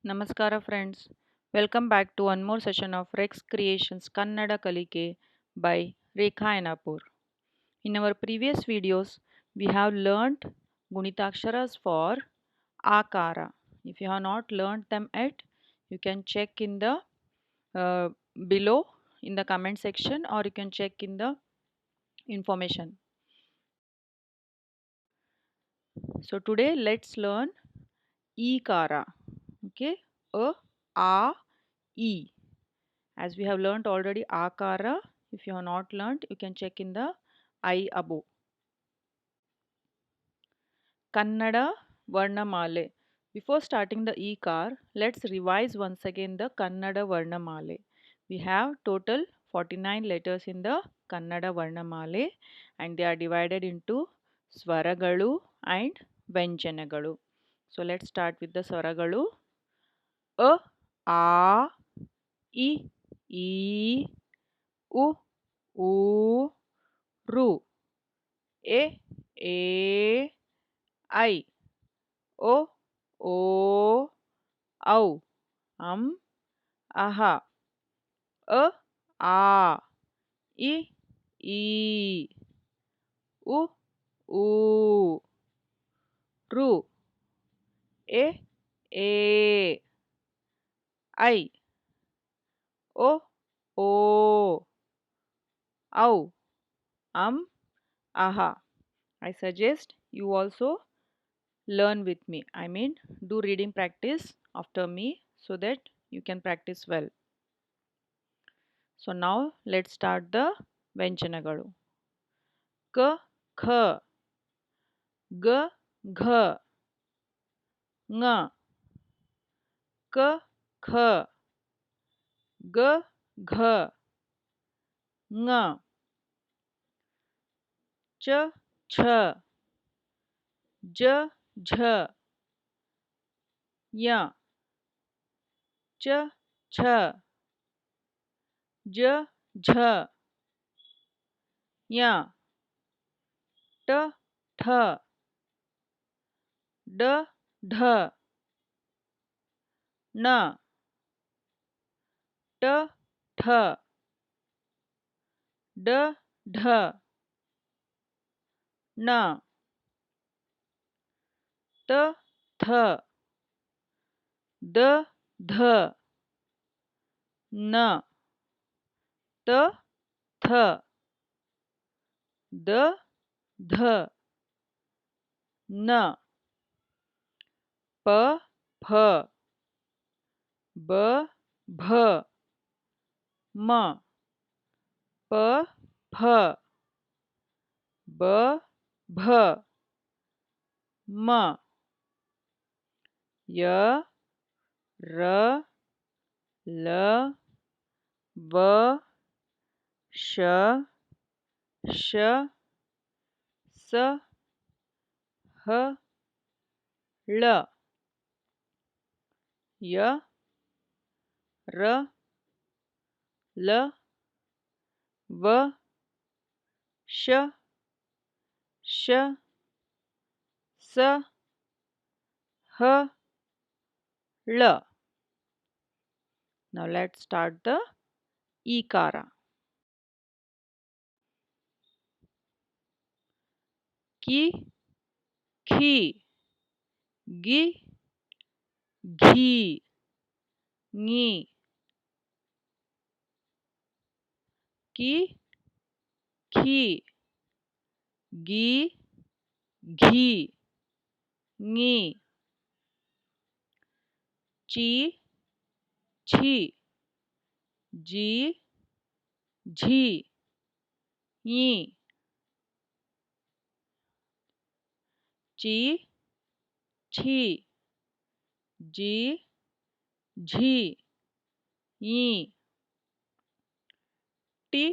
Namaskara friends. Welcome back to one more session of Reks Creations Kannada Kalike by Rekha. In our previous videos, we have learnt Gunithaksharas for Akara. If you have not learnt them yet, you can check in the uh, below in the comment section, or you can check in the information. So today let's learn ikara. Okay, a e. As we have learnt already akara, if you have not learnt, you can check in the I above. Kannada Varnamale. Before starting the ikar, let's revise once again the Kannada Varnamale. We have total 49 letters in the Kannada Varnamale and they are divided into Swaragalu and Vyanjanagalu. So let's start with the Swaragalu. A, A, I, E, U, U, Ru, E, I, O, O, Au, Aha, A, I, U, U, Ru, E, I, O, O, Au, Aha. I suggest you also learn with me. I mean, do reading practice after me so that you can practice well. So now let's start the Vyanjanagalu. K, Kh, G, Gh, Ng, K, Kh, G, Gh, Ng, Ch, Ch, J, Jh, Y, Ch, Ch, J, Jh, Y, T, Th, D, Dh, N, T, Th, D, Dh, N, T, Th, D, Dh, N, T, Th, D, Dh, N, P, Ph, B, Bh, M, P, Ph, B, Bh, M, Y, R, L, V, Sh, Sh, S, H, L, Y, R, L, V, Sh, Sh, S, H, L. Now let's start the ikara. Ki, khi, gi, ghi, ngi, ki, khi, gi, ghi, ngi, chi, chi, ji, jhi, yi, chi, chi, ji, jhi, yi, ti,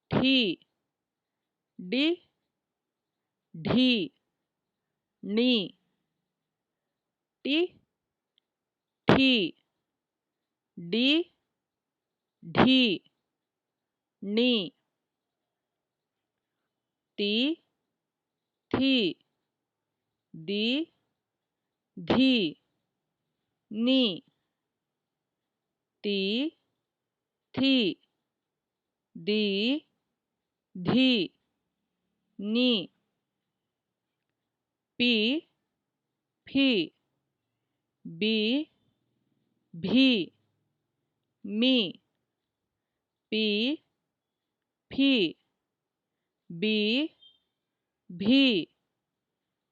thi, di, dhi, ni, ti, thi, di, dhi, ni, ti, thi, di, dhi, ni, ti, thi, di, dhi, ni, pi, phi, bi, bhi, mi, pi, phi, bi, bhi,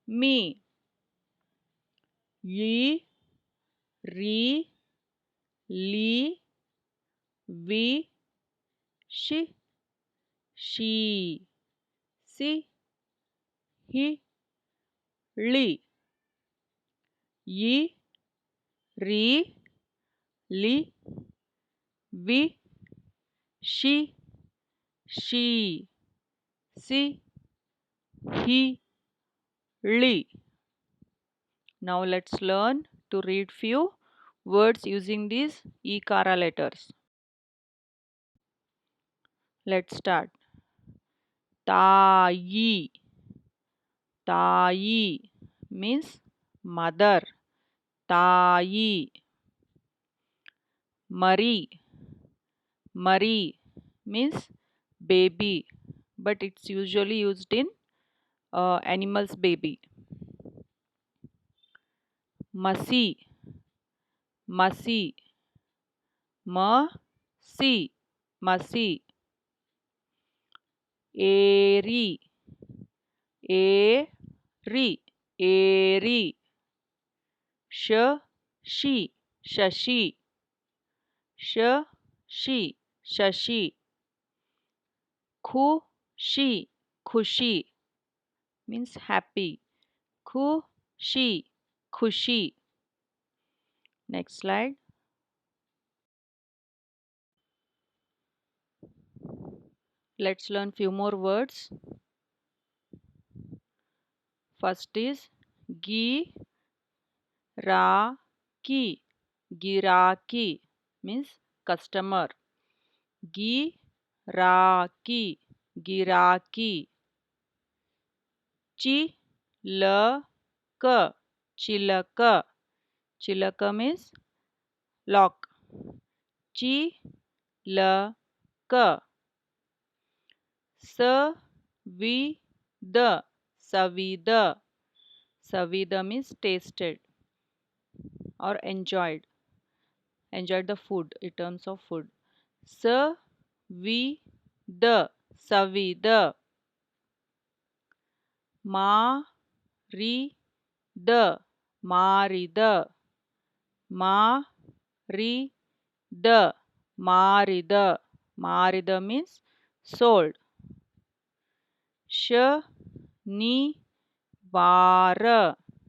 mi, yi, ri, li, vi, shi, she, si, hi, li, yi, ri, li, vi, shi, she, si, hi, li. Now let's learn to read few words using these ikara letters. Let's start. Tayi. Tayi means mother. Tayi. Mari. Mari means baby, but it's usually used in animals' baby. Masi. Masi. Masi. Masi. Eri. Eri. Eri. Shashi. Shashi. Shashi. Shashi. Khushi. Khushi means happy. Khushi. Khushi. Next slide. Let's learn few more words. First is gi ra ki. Giraki means customer. Giraki. Giraki. Chilaka. Chilaka. Chilaka means lock. Chilaka. Savida. Savida. Savida means tasted or enjoyed. Enjoyed the food in terms of food. Savida. Savida. Marida. Marida. Marida. Marida. Marida means sold. Shanivara.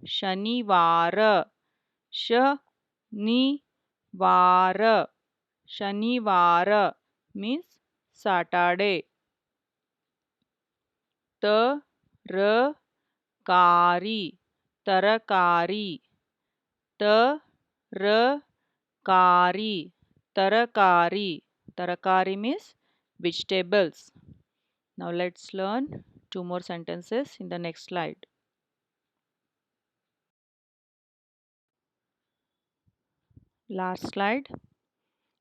Shanivara. Shanivara. Shanivara means Saturday. Tarakari. Tarakari. Tarakari. Tarakari. Tarakari means vegetables. Now let's learn two more sentences in the next slide. Last slide.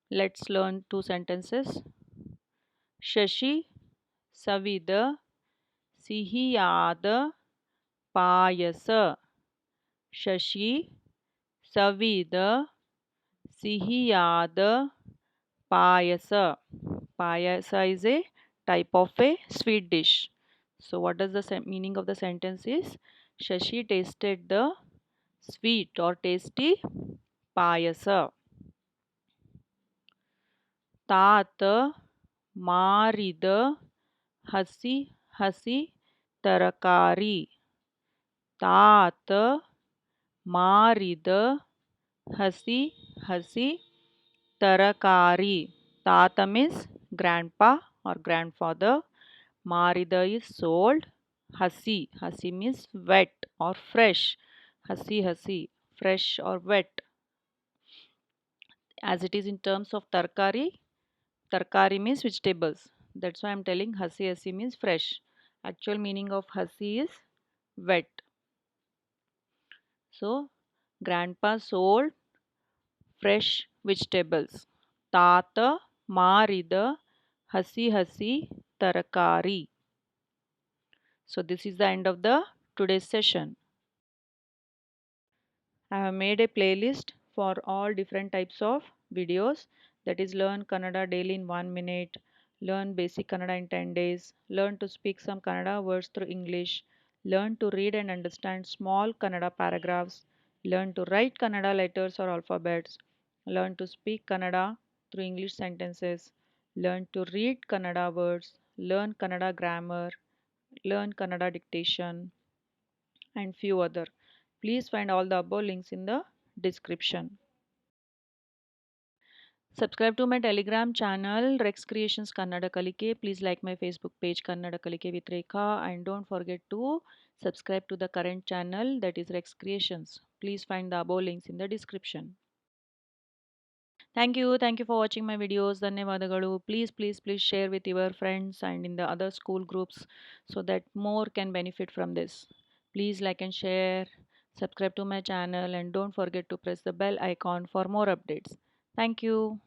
Let's learn two sentences. Shashi Savida Sihiyada Payasa. Shashi Savida Sihiyada Payasa. Payasa is a type of a sweet dish. So what does the meaning of the sentence is? Shashi tasted the sweet or tasty payasa. Tata Marida Hasi Hasi Tarakari. Tata Marida Hasi Hasi Tarakari. Tata means grandpa or grandfather. Marida is sold. Hasi. Hasi means wet or fresh. Hasi Hasi. Fresh or wet. As it is in terms of tarkari. Tarkari means vegetables. That's why I'm telling hasi hasi means fresh. Actual meaning of hasi is wet. So, grandpa sold fresh vegetables. Tata marida hasi hasi tarakari. So this is the end of the today's session. I have made a playlist for all different types of videos, that is learn Kannada daily in 1 minute, learn basic Kannada in 10 days, learn to speak some Kannada words through English, learn to read and understand small Kannada paragraphs, learn to write Kannada letters or alphabets, learn to speak Kannada through English sentences, learn to read Kannada words, learn Kannada grammar, learn Kannada dictation, and few other. Please find all the above links in the description. Subscribe to my Telegram channel Rex Creations Kannada Kalike. Please like my Facebook page Kannada Kalike with Rekha, and don't forget to subscribe to the current channel, that is Rex Creations. Please find the above links in the description. Thank you for watching my videos. Dhanyavadalu. Please share with your friends and in the other school groups so that more can benefit from this. Please like and share, subscribe to my channel, and don't forget to press the bell icon for more updates. Thank you.